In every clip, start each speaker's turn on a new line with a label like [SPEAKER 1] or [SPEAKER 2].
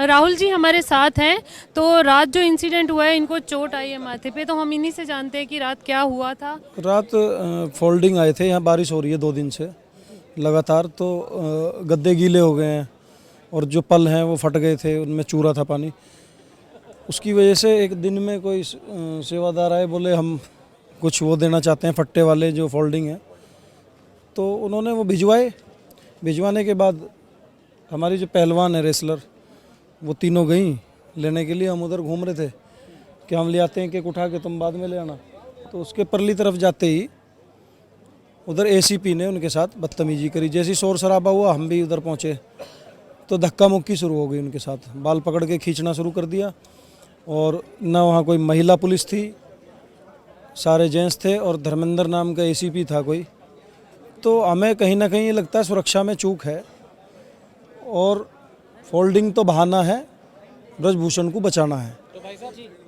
[SPEAKER 1] राहुल जी हमारे साथ हैं। तो रात जो इंसिडेंट हुआ है, इनको चोट आई है माथे पे, तो हम इन्हीं से जानते हैं कि रात क्या हुआ था।
[SPEAKER 2] रात फोल्डिंग आए थे, यहाँ बारिश हो रही है 2 दिन से लगातार, तो गद्दे गीले हो गए हैं और जो पल हैं वो फट गए थे, उनमें चूरा था पानी। उसकी वजह से एक दिन में कोई सेवादार आए, बोले हम कुछ वो देना चाहते हैं, फट्टे वाले जो फोल्डिंग है, तो उन्होंने वो भिजवाने के बाद हमारी जो पहलवान है रेसलर, वो तीनों गई लेने के लिए। हम उधर घूम रहे थे कि हम ले आते हैं, केक उठा के तुम बाद में ले आना। तो उसके परली तरफ जाते ही उधर एसीपी ने उनके साथ बदतमीजी करी। जैसे ही शोर शराबा हुआ, हम भी उधर पहुंचे तो धक्का मुक्की शुरू हो गई उनके साथ। बाल पकड़ के खींचना शुरू कर दिया, और न वहाँ कोई महिला पुलिस थी, सारे जेंट्स थे, और धर्मेंद्र नाम का एसीपी था कोई। तो हमें कहीं ना कहीं ये लगता है सुरक्षा में चूक है, और फोल्डिंग तो बहाना है, ब्रजभूषण को बचाना है।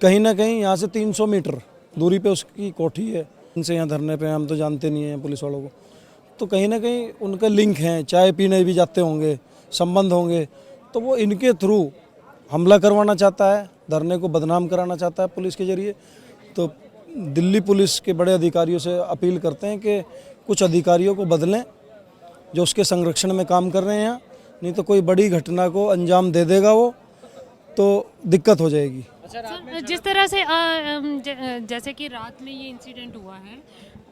[SPEAKER 2] कहीं ना कहीं यहाँ से 300 मीटर दूरी पे उसकी कोठी है। इनसे यहाँ धरने पे हम तो जानते नहीं हैं पुलिस वालों को, तो कहीं ना कहीं उनका लिंक है, चाय पीने भी जाते होंगे, संबंध होंगे, तो वो इनके थ्रू हमला करवाना चाहता है, धरने को बदनाम कराना चाहता है पुलिस के जरिए। तो दिल्ली पुलिस के बड़े अधिकारियों से अपील करते हैं कि कुछ अधिकारियों को बदलें जो उसके संरक्षण में काम कर रहे हैं यहाँ, नहीं तो कोई बड़ी घटना को अंजाम दे देगा वो, तो दिक्कत हो जाएगी।
[SPEAKER 1] सर, जिस तरह से जैसे कि रात में ये इंसिडेंट हुआ है,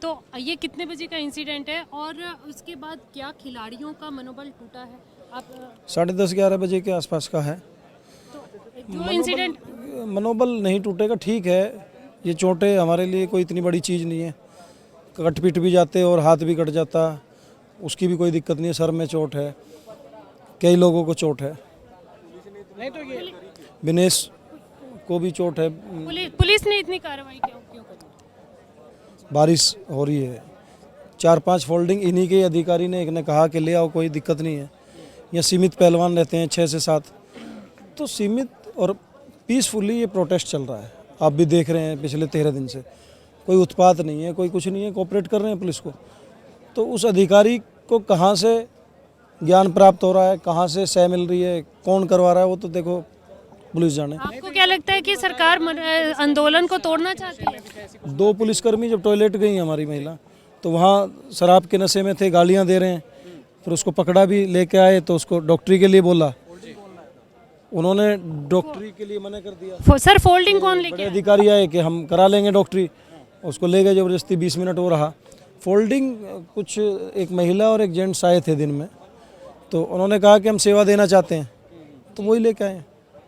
[SPEAKER 1] तो ये कितने बजे का इंसिडेंट है और उसके बाद क्या खिलाड़ियों का मनोबल टूटा है? आप
[SPEAKER 2] 10:30-11 बजे के आसपास का है।
[SPEAKER 1] तो जो इंसिडेंट
[SPEAKER 2] मनोबल नहीं टूटेगा, ठीक है, ये चोटें हमारे लिए कोई इतनी बड़ी चीज़ नहीं है। कट पीट भी जाते और हाथ भी कट जाता, उसकी भी कोई दिक्कत नहीं है। सर में चोट है, कई लोगों को चोट है, विनेश को भी चोट है।
[SPEAKER 1] पुलिस ने इतनी कार्रवाई क्यों करी?
[SPEAKER 2] बारिश हो रही है, 4-5 फोल्डिंग इन्हीं के अधिकारी ने, एक ने कहा कि ले आओ, कोई दिक्कत नहीं है। यहाँ सीमित पहलवान रहते हैं 6 से 7, तो सीमित और पीसफुली ये प्रोटेस्ट चल रहा है। आप भी देख रहे हैं पिछले 13 दिन से कोई उत्पात नहीं है, कोई कुछ नहीं है, कोऑपरेट कर रहे हैं पुलिस को। तो उस अधिकारी को कहाँ से ज्ञान प्राप्त हो रहा है, कहाँ से सह मिल रही है, कौन करवा रहा है, वो तो देखो पुलिस जाने।
[SPEAKER 1] आपको क्या लगता है कि सरकार आंदोलन को तोड़ना चाहती है?
[SPEAKER 2] 2 पुलिसकर्मी जब टॉयलेट गई हमारी महिला, तो वहाँ शराब के नशे में थे, गालियाँ दे रहे हैं, फिर उसको पकड़ा भी, लेके आए तो उसको डॉक्टरी के लिए बोला, उन्होंने डॉक्टरी के लिए मना कर दिया।
[SPEAKER 1] सर, फोल्डिंग कौन लेके
[SPEAKER 2] बड़े अधिकारी आए कि हम करा लेंगे डॉक्टरी, उसको ले गए जबरदस्ती। 20 मिनट हो रहा फोल्डिंग। कुछ एक महिला और एक जेंट्स आए थे दिन में, तो उन्होंने कहा कि हम सेवा देना चाहते हैं, तो वही लेके आए।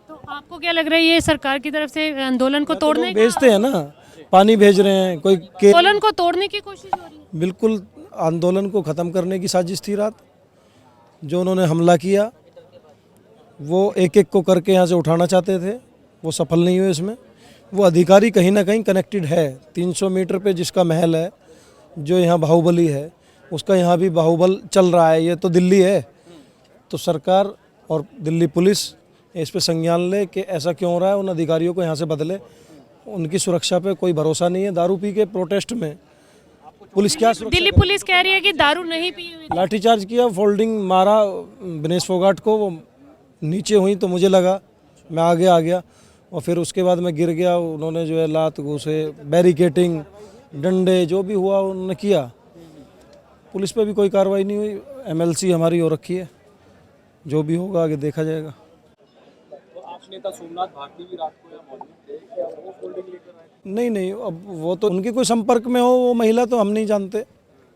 [SPEAKER 1] तो आपको क्या लग रहा है, ये सरकार की तरफ से आंदोलन को तोड़ने
[SPEAKER 2] भेजते हैं ना, पानी भेज रहे हैं, कोई
[SPEAKER 1] आंदोलन को तोड़ने की कोशिश हो रही है?
[SPEAKER 2] बिल्कुल आंदोलन को ख़त्म करने की साजिश थी रात। जो उन्होंने हमला किया वो एक एक को करके यहाँ से उठाना चाहते थे, वो सफल नहीं हुए इसमें। वो अधिकारी कहीं ना कहीं कनेक्टेड है। 300 मीटर पे जिसका महल है, जो यहाँ बाहुबली है, उसका यहाँ भी बाहुबल चल रहा है। ये तो दिल्ली है, तो सरकार और दिल्ली पुलिस इस पे संज्ञान ले कि ऐसा क्यों हो रहा है, उन अधिकारियों को यहाँ से बदले। उनकी सुरक्षा पे कोई भरोसा नहीं है। दारू पी के प्रोटेस्ट में पुलिस क्या सुरक्षा?
[SPEAKER 1] दिल्ली पुलिस कह रही है कि दारू नहीं पी हुई।
[SPEAKER 2] लाठीचार्ज किया, फोल्डिंग मारा विनेश फोगाट को, वो नीचे हुई तो मुझे लगा, मैं आगे आ गया, और फिर उसके बाद मैं गिर गया। उन्होंने जो है लात घूसे, बैरिकेटिंग, डंडे, जो भी हुआ उन्होंने किया। पुलिस पे भी कोई कार्रवाई नहीं हुई। MLC हमारी हो रखी है, जो भी होगा आगे देखा जाएगा।
[SPEAKER 3] तो आप नेता सोमनाथ भारती भी रात को यहाँ मौजूद थे, क्या वो फोल्डिंग लेकर आए?
[SPEAKER 2] नहीं, अब वो तो उनके कोई संपर्क में हो वो महिला, तो हम नहीं जानते।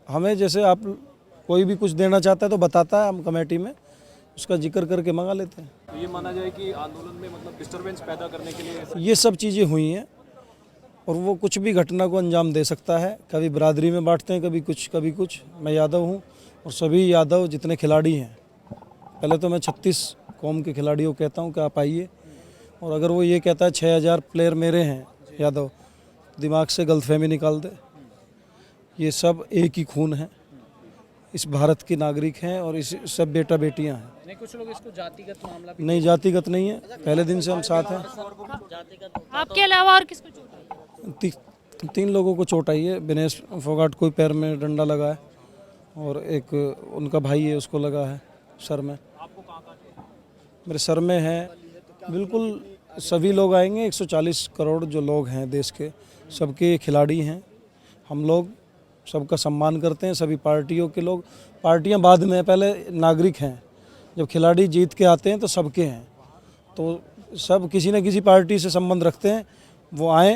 [SPEAKER 2] हमें जैसे आप कोई भी कुछ देना चाहता है तो बताता है, हम कमेटी में उसका जिक्र करके मंगा लेते हैं।
[SPEAKER 3] तो ये माना जाए कि आंदोलन में मतलब डिस्टरबेंस पैदा करने के लिए
[SPEAKER 2] ये सब चीज़ें हुई हैं, और वो कुछ भी घटना को अंजाम दे सकता है। कभी बरादरी में बांटते हैं, कभी कुछ। मैं यादव हूँ, और सभी यादव जितने खिलाड़ी हैं, पहले तो मैं 36 कौम के खिलाड़ियों को कहता हूँ कि आप आइए, और अगर वो ये कहता है 6000 प्लेयर मेरे हैं यादव, दिमाग से गलतफहमी निकाल दे। ये सब एक ही खून है, इस भारत के नागरिक हैं, और इस सब बेटा बेटियां हैं।
[SPEAKER 3] नहीं, कुछ लोग इसको जातिगत मामला
[SPEAKER 2] नहीं, जातिगत नहीं है, पहले दिन से हम साथ हैं।
[SPEAKER 1] आपके अलावा और किसको चोट आई?
[SPEAKER 2] 3 लोगों को चोट आई है। विनेश फोगाट को पैर में डंडा लगा है, और एक उनका भाई है, उसको लगा है सर में। मेरे सर में है, बिल्कुल सभी लोग आएंगे। 140 करोड़ जो लोग हैं देश के, सबके खिलाड़ी हैं। हम लोग सबका सम्मान करते हैं, सभी पार्टियों के लोग। पार्टियां बाद में, पहले नागरिक हैं। जब खिलाड़ी जीत के आते हैं तो सबके हैं। तो सब किसी न किसी पार्टी से संबंध रखते हैं, वो आए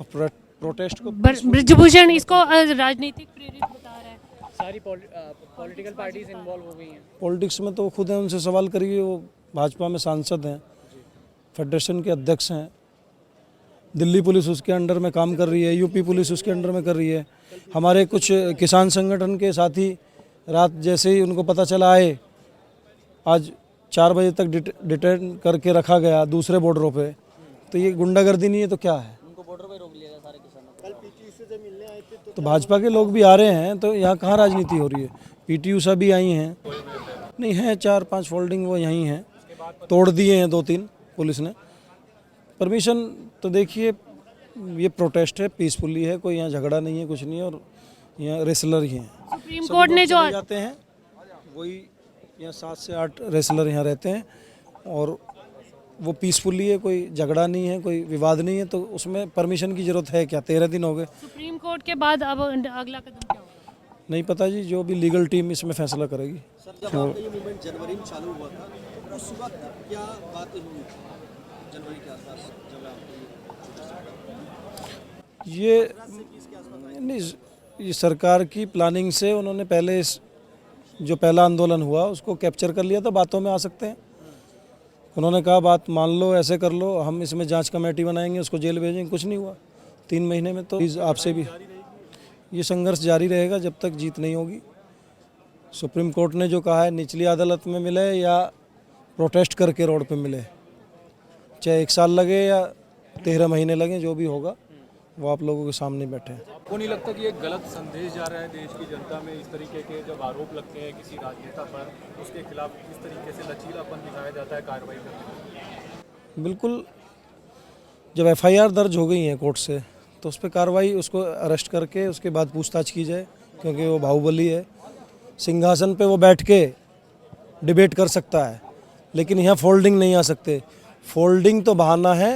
[SPEAKER 2] और प्रोटेस्ट को।
[SPEAKER 1] ब्रजभूषण इसको राजनीतिक प्रेरित बता रहा है।
[SPEAKER 4] सारी पॉलिटिकल पार्टीज इन्वॉल्व हो गई हैं।
[SPEAKER 2] पॉलिटिक्स में तो खुद हैं, उनसे सवाल करिए। वो भाजपा में सांसद हैं, फेडरेशन के अध्यक्ष हैं। दिल्ली पुलिस उसके अंडर में काम कर रही है, यूपी पुलिस उसके अंडर में कर रही है। हमारे कुछ किसान संगठन के साथी रात जैसे ही उनको पता चला आए, आज 4 बजे तक डिटेन करके रखा गया दूसरे बॉर्डरों पे। तो ये गुंडागर्दी नहीं है तो क्या है?
[SPEAKER 4] उनको बॉर्डर पे रोक लिया गया सारे किसानों को। कल पीटीयू से जब मिलने आए थे
[SPEAKER 2] तो भाजपा के लोग भी आ रहे हैं, तो यहाँ कहाँ राजनीति हो रही है? पीटीयू सा भी आई हैं, नहीं है 4-5 फोल्डिंग वो यहीं हैं, तोड़ दिए हैं 2-3 पुलिस ने। परमिशन तो देखिए, ये प्रोटेस्ट है, पीसफुली है, कोई यहाँ झगड़ा नहीं है, कुछ नहीं है। और यहाँ रेसलर ही हैं।
[SPEAKER 1] सुप्रीम कोर्ट ने जो
[SPEAKER 2] जाते हैं वही, यहाँ 7 से 8 रेसलर यहाँ रहते हैं और वो पीसफुली है, कोई झगड़ा नहीं है, कोई विवाद नहीं है। तो उसमें परमिशन की ज़रूरत है क्या? 13 दिन हो गए।
[SPEAKER 1] सुप्रीम कोर्ट के बाद अब अगला कदम क्या होगा?
[SPEAKER 2] नहीं पता जी, जो भी लीगल टीम इसमें फैसला करेगी।
[SPEAKER 5] सर, जब आपका ये मूवमेंट जनवरी में चालू हुआ था, तो उस वक्त क्या बातें हुई जनवरी के आसपास जब
[SPEAKER 2] ये नहीं, ये सरकार की प्लानिंग से उन्होंने पहले जो पहला आंदोलन हुआ उसको कैप्चर कर लिया था। बातों में आ सकते हैं। उन्होंने कहा बात मान लो, ऐसे कर लो, हम इसमें जांच कमेटी बनाएंगे, उसको जेल भेजेंगे। कुछ नहीं हुआ 3 महीने में। तो आपसे भी ये संघर्ष जारी रहेगा जब तक जीत नहीं होगी। सुप्रीम कोर्ट ने जो कहा है, निचली अदालत में मिले या प्रोटेस्ट करके रोड पे मिले, चाहे 1 साल लगे या 13 महीने लगे, जो भी होगा वो आप लोगों के सामने बैठे हैं।
[SPEAKER 3] आपको नहीं लगता कि एक गलत संदेश जा रहा है देश की जनता में? इस तरीके के जब आरोप लगते हैं किसी राजनेता पर, उसके खिलाफ किस तरीके से लचीलापन दिखाया जाता है कार्रवाई करने में?
[SPEAKER 2] बिल्कुल, जब FIR दर्ज हो गई है कोर्ट से, तो उस पर कार्रवाई, उसको अरेस्ट करके उसके बाद पूछताछ की जाए। क्योंकि वो बाहुबली है, सिंहासन पे वो बैठ के डिबेट कर सकता है, लेकिन यहाँ फोल्डिंग नहीं आ सकते। फोल्डिंग तो बहाना है,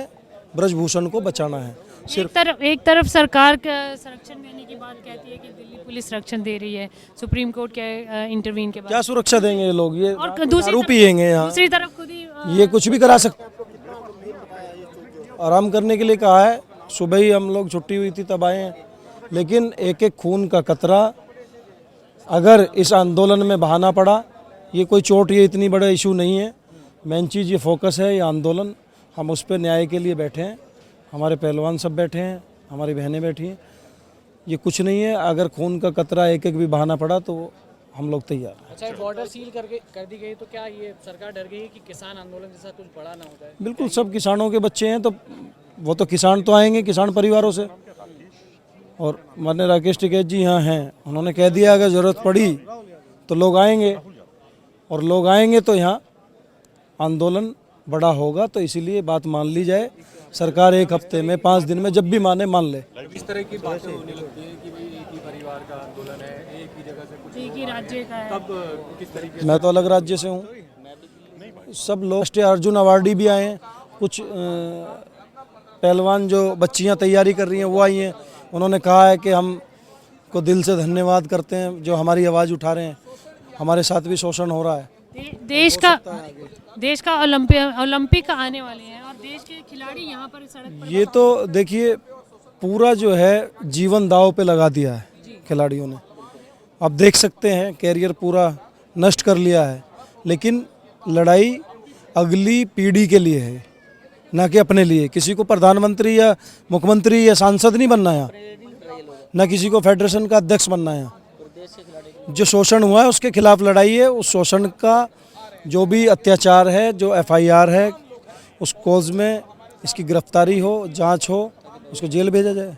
[SPEAKER 2] ब्रजभूषण को बचाना है।
[SPEAKER 1] एक तरफ सरकार का संरक्षण देने की बात कहती है कि दिल्ली पुलिस संरक्षण दे रही है सुप्रीम कोर्ट के इंटरवीन के बाद।
[SPEAKER 2] क्या सुरक्षा देंगे ये लोग? ये
[SPEAKER 1] और दूसरी
[SPEAKER 2] दारू पिएंगे यहाँ,
[SPEAKER 1] दूसरी तरफ खुद ही
[SPEAKER 2] ये कुछ भी करा सकते। आराम करने के लिए कहा है, सुबह ही हम लोग छुट्टी हुई थी तब आए हैं। लेकिन एक एक खून का कतरा अगर इस आंदोलन में बहाना पड़ा, ये कोई चोट, ये इतनी बड़ा इशू नहीं है। मेन चीज़ ये फोकस है, ये आंदोलन। हम उस पर न्याय के लिए बैठे हैं, हमारे पहलवान सब बैठे हैं, हमारी बहनें बैठी हैं। ये कुछ नहीं है। अगर खून का कतरा एक एक भी बहाना पड़ा तो हम लोग तैयार हैं।
[SPEAKER 4] अच्छा, बॉर्डर सील कर दी गई, तो क्या ये सरकार डर गई है कि किसान आंदोलन जैसा कुछ बड़ा ना हो जाए?
[SPEAKER 2] बिल्कुल, सब किसानों के बच्चे हैं, तो वो तो किसान तो आएंगे, किसान परिवारों से। और माननीय राकेश टिकैत जी यहाँ हैं, उन्होंने कह दिया अगर ज़रूरत पड़ी तो लोग आएंगे, और लोग आएंगे तो यहाँ आंदोलन बड़ा होगा। तो इसीलिए बात मान ली जाए। सरकार 1 हफ्ते में, 5 दिन में, जब भी माने मान ले।
[SPEAKER 3] इस तरह की बातें होने लगती है कि भाई एक ही परिवार का आंदोलन है, एक ही जगह से कुछ
[SPEAKER 1] एक ही राज्य का है।
[SPEAKER 3] तब किस तरीके
[SPEAKER 2] मैं तो अलग राज्य से हूँ। सब लोग राष्ट्रीय अर्जुन अवार्डी भी आए हैं, कुछ पहलवान जो बच्चियाँ तैयारी कर रही हैं वो आई हैं। उन्होंने कहा है कि हम को दिल से धन्यवाद करते हैं जो हमारी आवाज़ उठा रहे हैं। हमारे साथ भी शोषण हो रहा है।
[SPEAKER 1] देश का ओलंपिक आने वाले हैं और देश के खिलाड़ी यहाँ पर सड़क पर।
[SPEAKER 2] ये तो देखिए, पूरा जो है जीवन दांव पे लगा दिया है खिलाड़ियों ने। आप देख सकते हैं, कैरियर पूरा नष्ट कर लिया है। लेकिन लड़ाई अगली पीढ़ी के लिए है, ना कि अपने लिए। किसी को प्रधानमंत्री या मुख्यमंत्री या सांसद नहीं बनना है, ना किसी को फेडरेशन का अध्यक्ष बनना है। जो शोषण हुआ है उसके खिलाफ लड़ाई है। उस शोषण का जो भी अत्याचार है, जो FIR है, उस कोज में इसकी गिरफ्तारी हो, जांच हो, उसको जेल भेजा जाए।